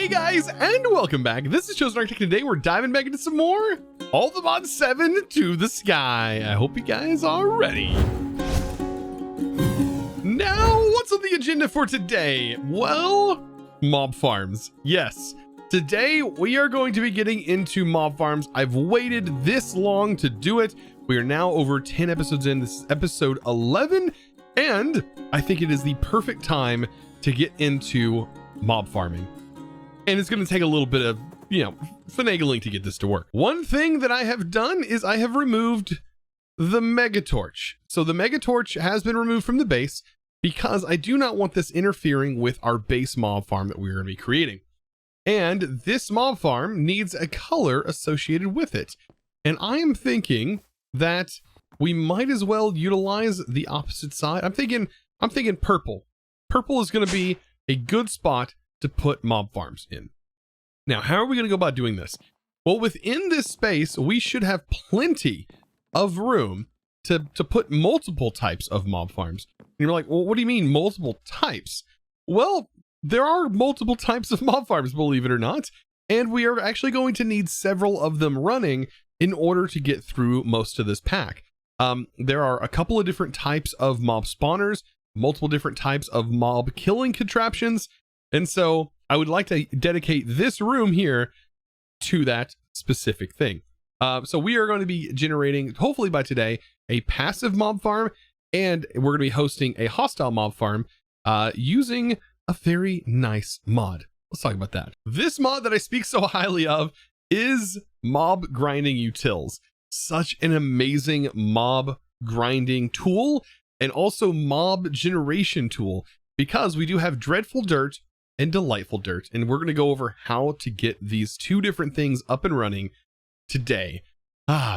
Hey guys, and welcome back. This is Chosenarchitect. Today we're diving back into some more All the Mod 7 to the Sky. I hope you guys are ready. Now, what's on the agenda for today? Well, mob farms. Yes, today we are going to be getting into mob farms. I've waited this long to do it. We are now over 10 episodes in. This is episode 11, and I think it is the perfect time to get into mob farming. And it's going to take a little bit of, finagling to get this to work. One thing that I have done is I have removed the mega torch. So the mega torch has been removed from the base because I do not want this interfering with our base mob farm that we're going to be creating. And this mob farm needs a color associated with it. And I am thinking that we might as well utilize the opposite side. I'm thinking purple. Purple is going to be a good spot to put mob farms in. Now, how are we going to go about doing this? Well, within this space, we should have plenty of room to put multiple types of mob farms. And you're like, well, what do you mean multiple types? Well, there are multiple types of mob farms, believe it or not. And we are actually going to need several of them running in order to get through most of this pack. There are a couple of different types of mob spawners, multiple different types of mob killing contraptions. And so I would like to dedicate this room here to that specific thing. So we are going to be generating, hopefully by today, a passive mob farm, and we're going to be hosting a hostile mob farm using a very nice mod. Let's talk about that. This mod that I speak so highly of is Mob Grinding Utils. Such an amazing mob grinding tool and also mob generation tool, because we do have Dreadful Dirt and Delightful Dirt, and we're going to go over how to get these two different things up and running today.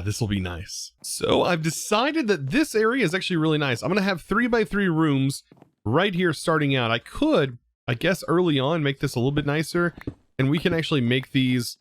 This will be nice. So I've decided that this area is actually really nice. I'm going to have 3x3 rooms right here starting out. I could, I guess, early on make this a little bit nicer, and we can actually make these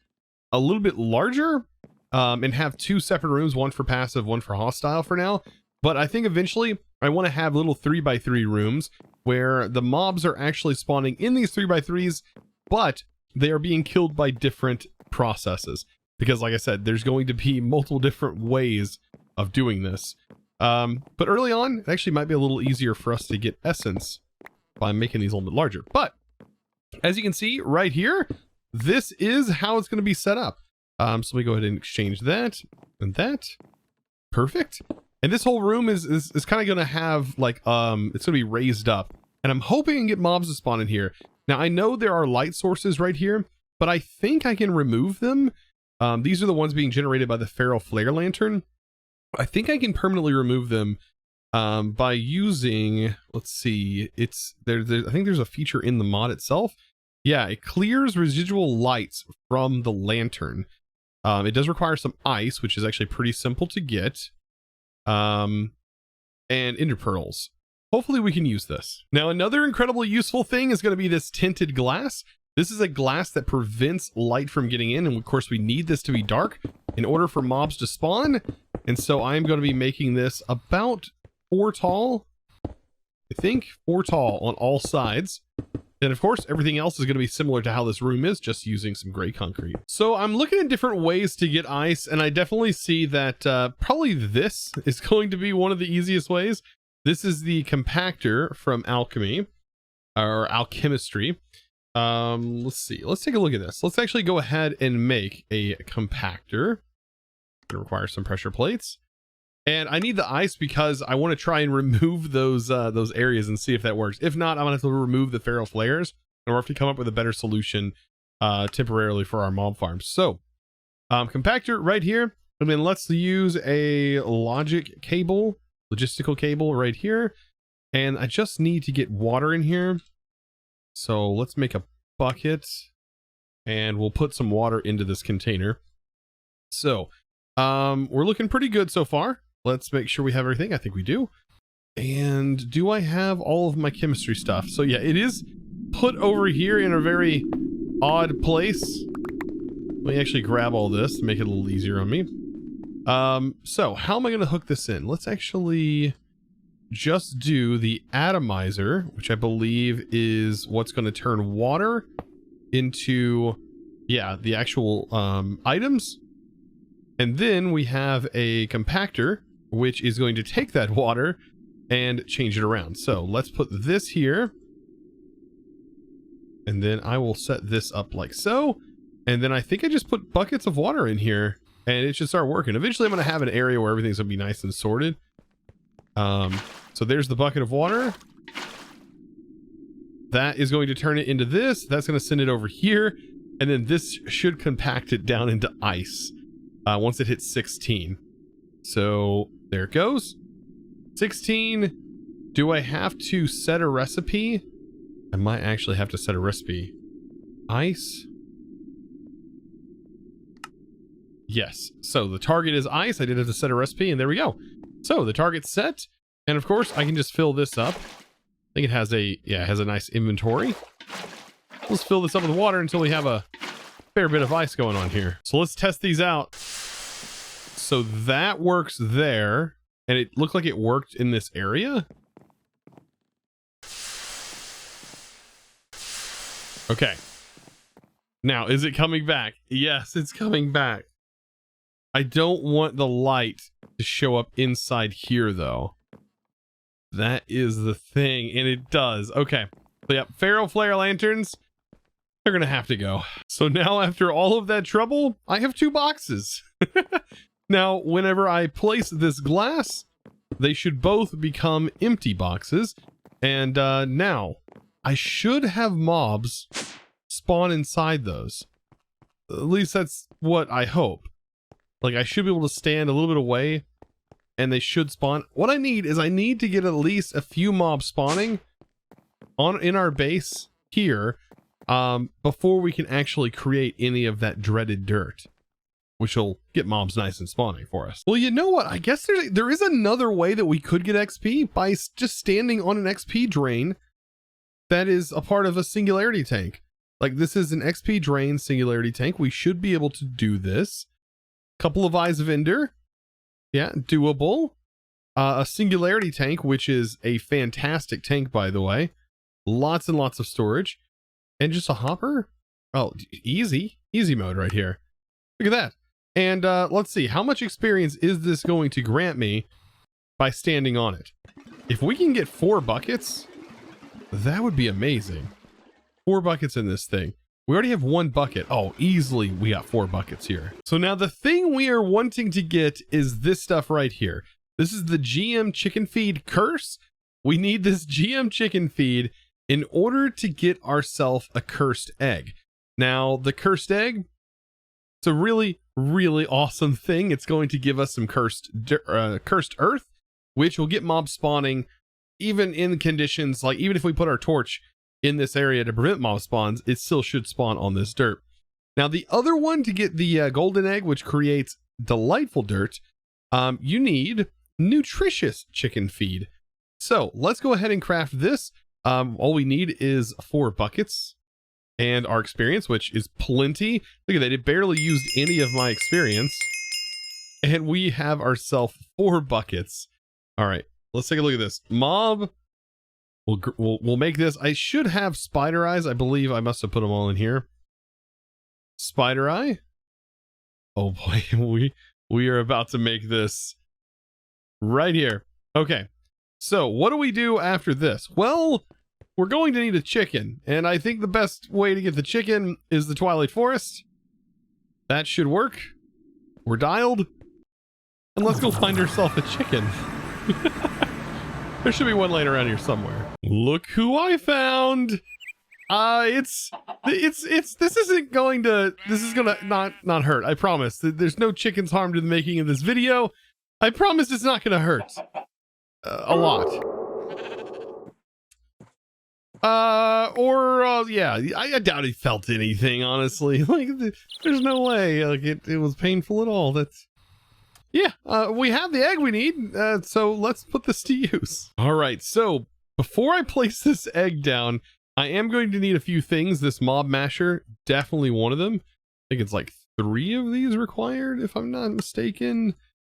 a little bit larger and have two separate rooms, one for passive, one for hostile for now. But I think eventually I want to have little 3x3 rooms where the mobs are actually spawning in these 3x3s, but they are being killed by different processes. Because like I said, there's going to be multiple different ways of doing this. But early on, it actually might be a little easier for us to get essence by making these a little bit larger. But as you can see right here, this is how it's going to be set up. So we go ahead and exchange that and that. Perfect. And this whole room is kind of going to have like, it's going to be raised up, and I'm hoping I can get mobs to spawn in here. Now I know there are light sources right here, but I think I can remove them. These are the ones being generated by the Feral Flare Lantern. I think I can permanently remove them by using, let's see, it's there. I think there's a feature in the mod itself. Yeah, it clears residual lights from the lantern. It does require some ice, which is actually pretty simple to get. And ender pearls. Hopefully we can use this. Now, another incredibly useful thing is going to be this tinted glass. This is a glass that prevents light from getting in, and of course we need this to be dark in order for mobs to spawn. And so I'm going to be making this about 4 tall. I think 4 tall on all sides. And of course, everything else is going to be similar to how this room is, just using some gray concrete. So I'm looking at different ways to get ice, and I definitely see that probably this is going to be one of the easiest ways. This is the compactor from Alchemy, or Alchemistry. Let's see. Let's take a look at this. Let's actually go ahead and make a compactor. It requires some pressure plates. And I need the ice because I want to try and remove those areas and see if that works. If not, I'm gonna have to remove the feral flares, and we'll have to come up with a better solution temporarily for our mob farms. So, compactor right here, and then let's use a logistical cable right here. And I just need to get water in here. So let's make a bucket, and we'll put some water into this container. So, we're looking pretty good so far. Let's make sure we have everything. I think we do. And do I have all of my chemistry stuff? So yeah, it is put over here in a very odd place. Let me actually grab all this to make it a little easier on me. So how am I going to hook this in? Let's actually just do the atomizer, which I believe is what's going to turn water into, yeah, the actual items. And then we have a compactor, which is going to take that water and change it around. So let's put this here. And then I will set this up like so. And then I think I just put buckets of water in here and it should start working. Eventually I'm going to have an area where everything's going to be nice and sorted. So there's the bucket of water. That is going to turn it into this. That's going to send it over here. And then this should compact it down into ice once it hits 16. So there it goes. 16. Do I have to set a recipe? I might actually have to set a recipe. Ice. Yes. So the target is ice. I did have to set a recipe, and there we go. So the target's set. And of course, I can just fill this up. I think it has a, yeah, it has a nice inventory. Let's fill this up with water until we have a fair bit of ice going on here. So let's test these out. So that works there. And it looked like it worked in this area. Okay. Now, is it coming back? Yes, it's coming back. I don't want the light to show up inside here, though. That is the thing, and it does. Okay. So, yeah, Pharaoh Flare lanterns, they're going to have to go. So now, after all of that trouble, I have 2 boxes. Now, whenever I place this glass, they should both become empty boxes. And now, I should have mobs spawn inside those. At least that's what I hope. Like, I should be able to stand a little bit away, and they should spawn. What I need is I need to get at least a few mobs spawning in our base here before we can actually create any of that dreaded dirt, which will get mobs nice and spawning for us. Well, you know what? I guess there is another way that we could get XP by just standing on an XP drain that is a part of a singularity tank. Like, this is an XP drain singularity tank. We should be able to do this. Couple of Eyes of Ender. Yeah, doable. A singularity tank, which is a fantastic tank, by the way. Lots and lots of storage. And just a hopper. Oh, easy mode right here. Look at that. And let's see, how much experience is this going to grant me by standing on it? If we can get 4 buckets, that would be amazing. 4 buckets in this thing. We already have 1 bucket. Oh, easily we got 4 buckets here. So now the thing we are wanting to get is this stuff right here. This is the GM chicken feed curse. We need this GM chicken feed in order to get ourselves a cursed egg. Now, the cursed egg, it's a really, really awesome thing. It's going to give us some cursed earth, which will get mob spawning even in conditions like, even if we put our torch in this area to prevent mob spawns, it still should spawn on this dirt. Now, the other one to get the golden egg, which creates delightful dirt, you need nutritious chicken feed. So let's go ahead and craft this. All we need is 4 buckets and our experience, which is plenty. Look at that. It barely used any of my experience. And we have ourselves 4 buckets. All right, let's take a look at this. Mob. We'll make this. I should have spider eyes. I believe I must have put them all in here. Spider eye. Oh boy, we are about to make this right here. Okay, so what do we do after this? Well, we're going to need a chicken, and I think the best way to get the chicken is the Twilight Forest. That should work. We're dialed, and let's go find ourselves a chicken. There should be one laying around here somewhere. Look who I found. This is gonna not hurt. I promise. There's no chickens harmed in the making of this video. I promise it's not gonna hurt a lot. Yeah, I doubt he felt anything, honestly. Like, there's no way. Like, it was painful at all. That's, yeah, we have the egg we need, so let's put this to use. All right, so before I place this egg down, I am going to need a few things. This mob masher, definitely one of them. I think it's like 3 of these required, if I'm not mistaken,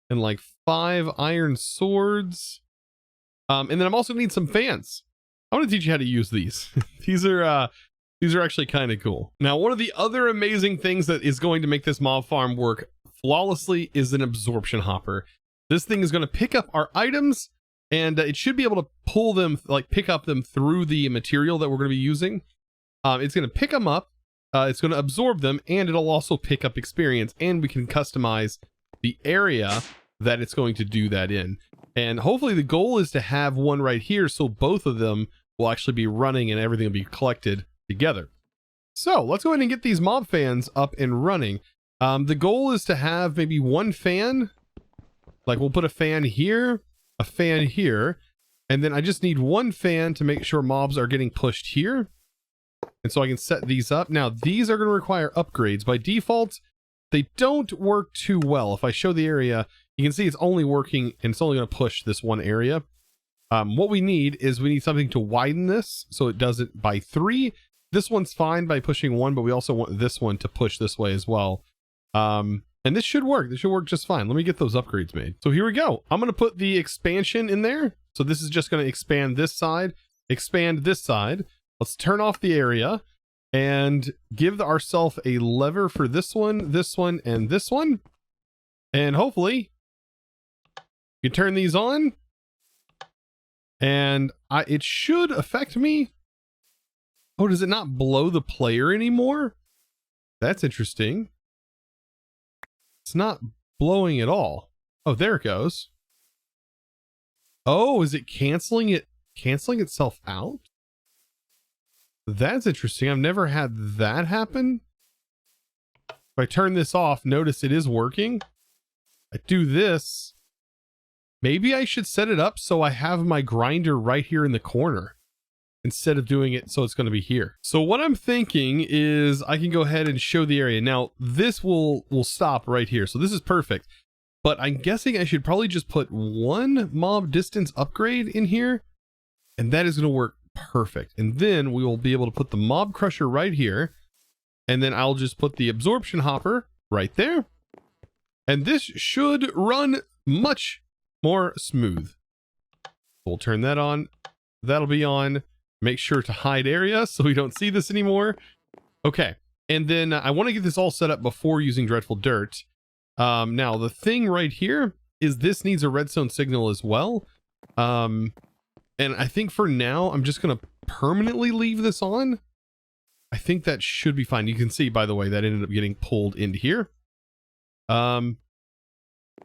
and like 5 iron swords. And then I'm also need some fans. I want to teach you how to use these. These are These are actually kind of cool. Now, one of the other amazing things that is going to make this mob farm work flawlessly is an absorption hopper. This thing is going to pick up our items, and it should be able to pull them, like pick up them through the material that we're going to be using. It's going to pick them up, it's going to absorb them, and it'll also pick up experience, and we can customize the area that it's going to do that in. And hopefully the goal is to have one right here, so both of them will actually be running and everything will be collected together. So let's go ahead and get these mob fans up and running. The goal is to have maybe one fan, like we'll put a fan here, and then I just need one fan to make sure mobs are getting pushed here. And so I can set these up. Now these are going to require upgrades. By default, they don't work too well. If I show the area, you can see it's only working and it's only going to push this one area. What we need is we need something to widen this so it does it by 3. This one's fine by pushing 1, but we also want this one to push this way as well. And this should work. This should work just fine. Let me get those upgrades made. So here we go. I'm going to put the expansion in there. So this is just going to expand this side, expand this side. Let's turn off the area and give ourselves a lever for this one, and this one. And hopefully you turn these on and it should affect me. Oh, does it not blow the player anymore? That's interesting. It's not blowing at all. Oh, there it goes. Oh, is it canceling itself out? That's interesting. I've never had that happen. If I turn this off, notice it is working. I do this. Maybe I should set it up so I have my grinder right here in the corner instead of doing it so it's going to be here. So what I'm thinking is I can go ahead and show the area. Now this will stop right here. So this is perfect. But I'm guessing I should probably just put one mob distance upgrade in here, and that is going to work perfect. And then we will be able to put the mob crusher right here, and then I'll just put the absorption hopper right there. And this should run much more smooth. We'll turn that on. That'll be on. Make sure to hide area so we don't see this anymore. Okay. And then I want to get this all set up before using Dreadful Dirt. Now the thing right here is this needs a redstone signal as well. And I think for now, I'm just going to permanently leave this on. I think that should be fine. You can see, by the way, that ended up getting pulled into here.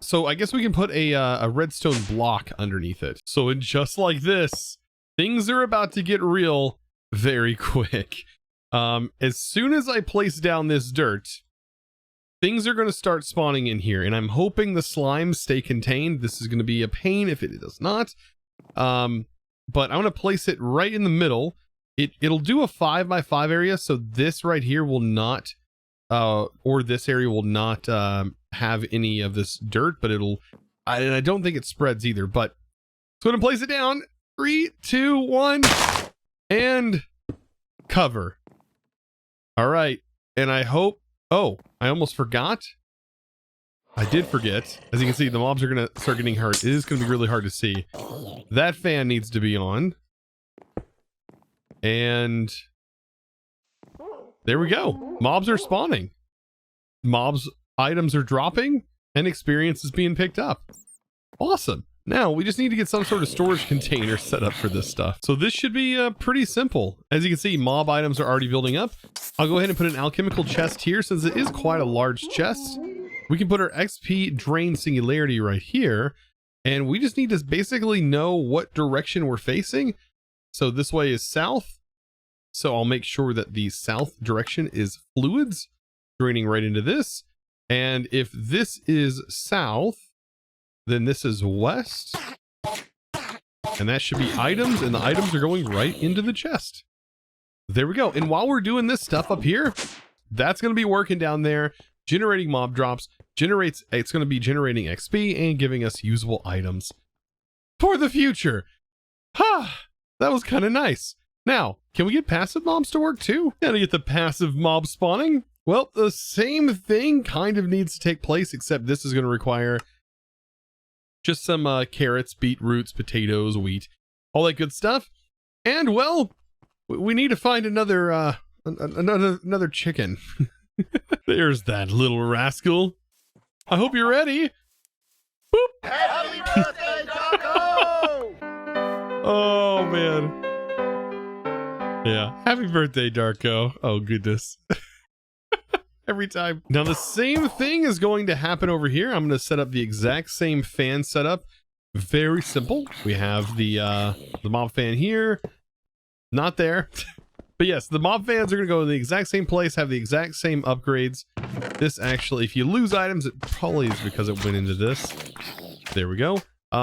So I guess we can put a redstone block underneath it. So just like this, things are about to get real very quick. As soon as I place down this dirt, things are going to start spawning in here, and I'm hoping the slimes stay contained. This is going to be a pain if it does not. But I'm going to place it right in the middle. It'll do a 5x5 area, so this right here will not, or this area will not have any of this dirt, but I don't think it spreads either, but so I'm going to place it down. 3, 2, 1, and cover. All right, and I hope, oh, I almost forgot. I did forget. As you can see, the mobs are going to start getting hurt. It is going to be really hard to see. That fan needs to be on. And there we go. Mobs are spawning. Mobs' items are dropping, and experience is being picked up. Awesome. Now, we just need to get some sort of storage container set up for this stuff. So this should be pretty simple. As you can see, mob items are already building up. I'll go ahead and put an alchemical chest here, since it is quite a large chest. We can put our XP drain singularity right here, and we just need to basically know what direction we're facing. So this way is south. So I'll make sure that the south direction is fluids draining right into this. And if this is south, then this is west. And that should be items, and the items are going right into the chest. There we go. And while we're doing this stuff up here, that's going to be working down there, generating mob drops, it's going to be generating XP and giving us usable items for the future. Ha! That was kind of nice. Now, can we get passive mobs to work too? Gotta get the passive mob spawning. Well, the same thing kind of needs to take place, except this is going to require just some carrots, beetroots, potatoes, wheat, all that good stuff. And well, we need to find another another chicken. There's that little rascal. I hope you're ready. Boop. Happy birthday, Darko! Oh, man. Yeah. Happy birthday, Darko. Oh, goodness. Every time. Now, the same thing is going to happen over here. I'm going to set up the exact same fan setup. Very simple. We have the mob fan here. Not there. But yes, the mob fans are going to go in the exact same place, have the exact same upgrades. This actually, if you lose items, it probably is because it went into this. There we go.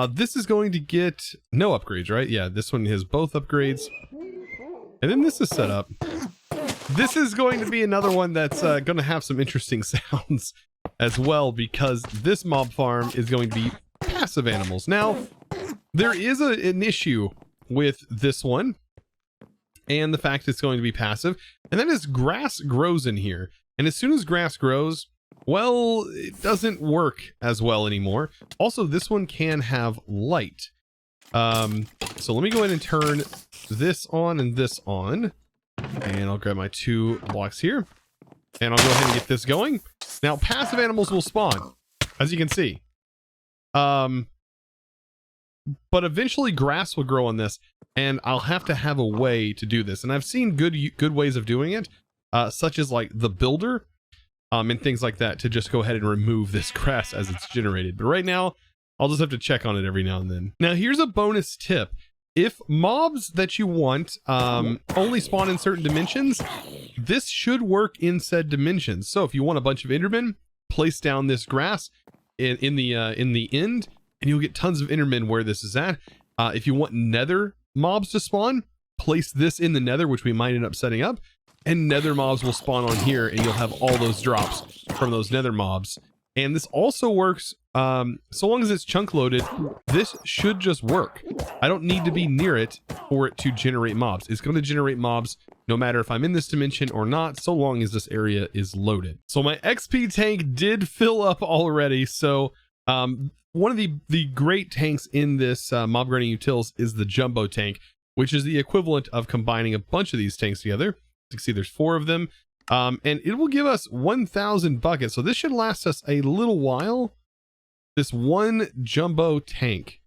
This is going to get no upgrades, right? Yeah, this one has both upgrades. And then this is set up. This is going to be another one that's going to have some interesting sounds as well, because this mob farm is going to be passive animals. Now, there is an issue with this one and the fact it's going to be passive, and that is grass grows in here. And as soon as grass grows, well, it doesn't work as well anymore. Also, this one can have light. So let me go ahead and turn this on and this on. And I'll grab my 2 blocks here. And I'll go ahead and get this going. Now, passive animals will spawn, as you can see. But eventually grass will grow on this, and I'll have to have a way to do this. And I've seen good ways of doing it, such as like the builder, and things like that, to just go ahead and remove this grass as it's generated. But right now, I'll just have to check on it every now and then. Now, here's a bonus tip. If mobs that you want only spawn in certain dimensions, this should work in said dimensions. So if you want a bunch of Endermen, place down this grass in the end, and you'll get tons of Endermen where this is at. If you want nether mobs to spawn, place this in the nether, which we might end up setting up, and nether mobs will spawn on here, and you'll have all those drops from those nether mobs. And this also works, so long as it's chunk loaded, this should just work. I don't need to be near it for it to generate mobs. It's going to generate mobs no matter if I'm in this dimension or not, so long as this area is loaded. So my XP tank did fill up already. So one of the great tanks in this mob grinding utils is the jumbo tank, which is the equivalent of combining a bunch of these tanks together. You can see there's 4 of them. And it will give us 1,000 buckets. So this should last us a little while. This one jumbo tank,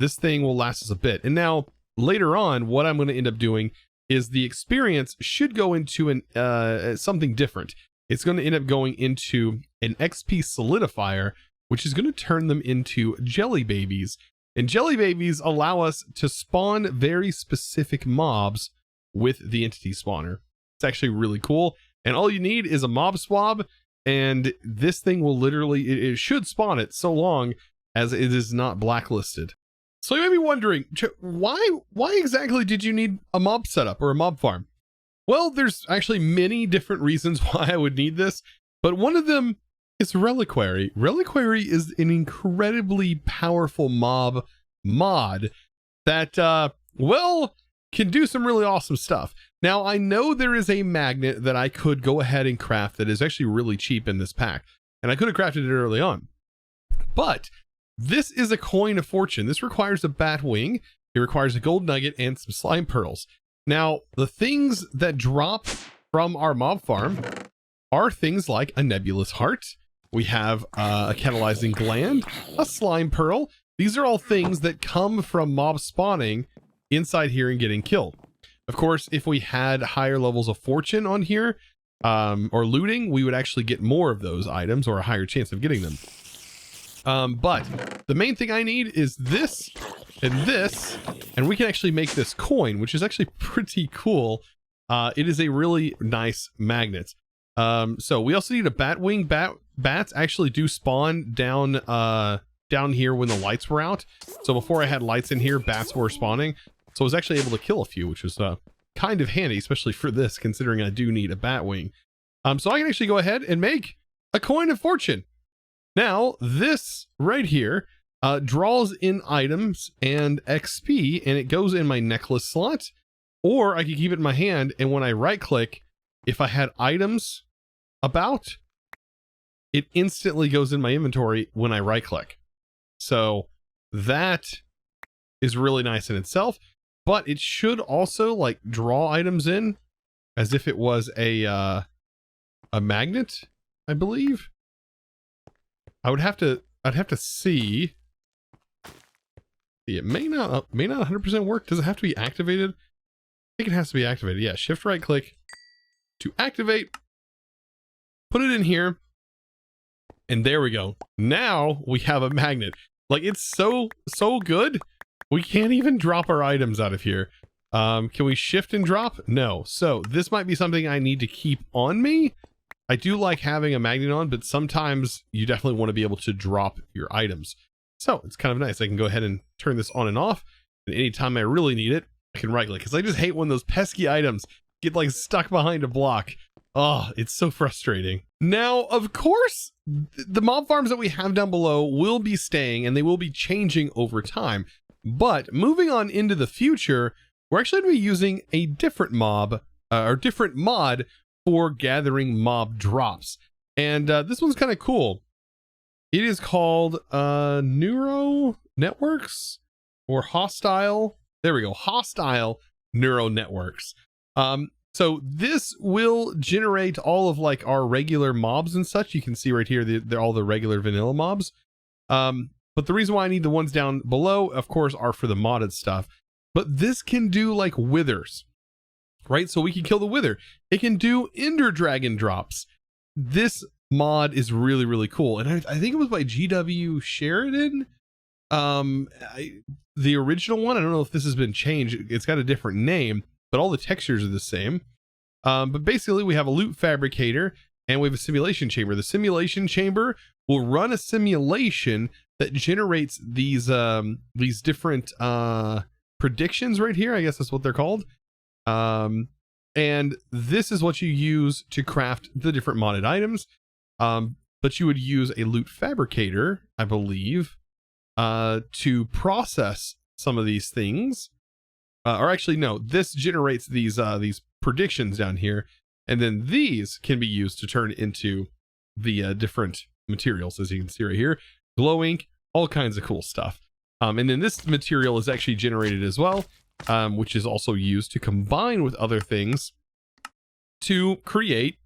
this thing will last us a bit. And now later on, what I'm going to end up doing is the experience should go into something different. It's going to end up going into an XP solidifier, which is going to turn them into jelly babies. And jelly babies allow us to spawn very specific mobs with the entity spawner. It's actually really cool. And all you need is a mob swab, and this thing will literally, it should spawn it so long as it is not blacklisted. So you may be wondering, why exactly did you need a mob setup or a mob farm? Well, there's actually many different reasons why I would need this, but one of them is Reliquary. Reliquary is an incredibly powerful mob mod that, well, can do some really awesome stuff. Now, I know there is a magnet that I could go ahead and craft that is actually really cheap in this pack, and I could have crafted it early on. But this is a coin of fortune. This requires a bat wing, it requires a gold nugget, and some slime pearls. Now, the things that drop from our mob farm are things like a nebulous heart. We have a catalyzing gland, a slime pearl. These are all things that come from mob spawning inside here and getting killed. Of course, if we had higher levels of fortune on here, or looting, we would actually get more of those items, or a higher chance of getting them. But the main thing I need is this, and we can actually make this coin, which is actually pretty cool. It is a really nice magnet. So we also need a bat wing. Bats actually do spawn down here when the lights were out. So before I had lights in here, bats were spawning. So I was actually able to kill a few, which was kind of handy, especially for this, considering I do need a bat wing. So I can actually go ahead and make a coin of fortune. Now, this right here draws in items and XP, and it goes in my necklace slot, or I can keep it in my hand, and when I right click, if I had items about, it instantly goes in my inventory when I right click. So that is really nice in itself, but it should also like draw items in as if it was a magnet, I believe. I'd have to see. It may not 100% work. Does it have to be activated? I think it has to be activated. Yeah, shift right click to activate. Put it in here. And there we go. Now we have a magnet. Like, it's so good. We can't even drop our items out of here. Can we shift and drop? No. So this might be something I need to keep on me. I do like having a magnet on, but sometimes you definitely want to be able to drop your items. So it's kind of nice. I can go ahead and turn this on and off. And anytime I really need it, I can right click. Because I just hate when those pesky items get like stuck behind a block. Oh, it's so frustrating. Now, of course, the mob farms that we have down below will be staying and they will be changing over time. But moving on into the future, we're actually going to be using a different mob or different mod for gathering mob drops. And this one's kind of cool. It is called Neuro Networks or Hostile. There we go. Hostile Neuro Networks. So this will generate all of like our regular mobs and such. You can see right here, they're all the regular vanilla mobs. But the reason why I need the ones down below, of course, are for the modded stuff. But this can do like withers, right? So we can kill the wither. It can do Ender Dragon drops. This mod is really, really cool. And I think it was by GW Sheridan. The original one, I don't know if this has been changed. It's got a different name, but all the textures are the same. But basically we have a loot fabricator and we have a simulation chamber. The simulation chamber will run a simulation that generates these different predictions right here. I guess that's what they're called. And this is what you use to craft the different modded items. But you would use a loot fabricator, I believe, to process some of these things. Or actually, no, this generates these predictions down here. And then these can be used to turn into the different materials, as you can see right here. Glow ink, all kinds of cool stuff. And then this material is actually generated as well, which is also used to combine with other things to create,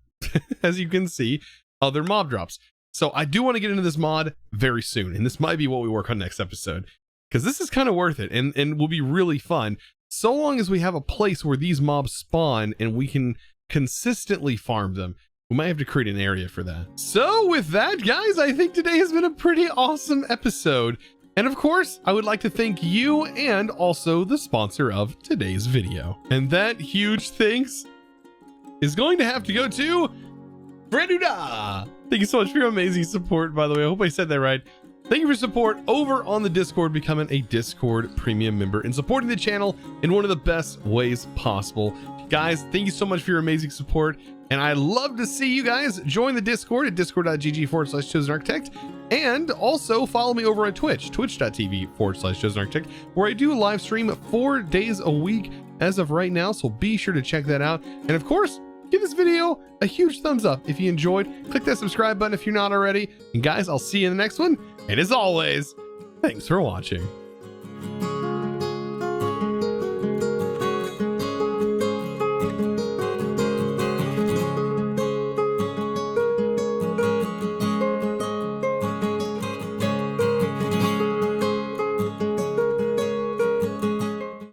as you can see, other mob drops. So I do want to get into this mod very soon, and this might be what we work on next episode, because this is kind of worth it and will be really fun, so long as we have a place where these mobs spawn and we can consistently farm them. We might have to create an area for that. So with that, guys, I think today has been a pretty awesome episode. And of course, I would like to thank you and also the sponsor of today's video. And that huge thanks is going to have to go to Freduda. Thank you so much for your amazing support, by the way. I hope I said that right. Thank you for support over on the Discord, becoming a Discord premium member and supporting the channel in one of the best ways possible. Guys, thank you so much for your amazing support. And I'd love to see you guys join the Discord at discord.gg/Chosenarchitect. And also follow me over on Twitch, twitch.tv/Chosenarchitect, where I do live stream 4 days a week as of right now. So be sure to check that out. And of course, give this video a huge thumbs up if you enjoyed. Click that subscribe button if you're not already. And guys, I'll see you in the next one. And as always, thanks for watching.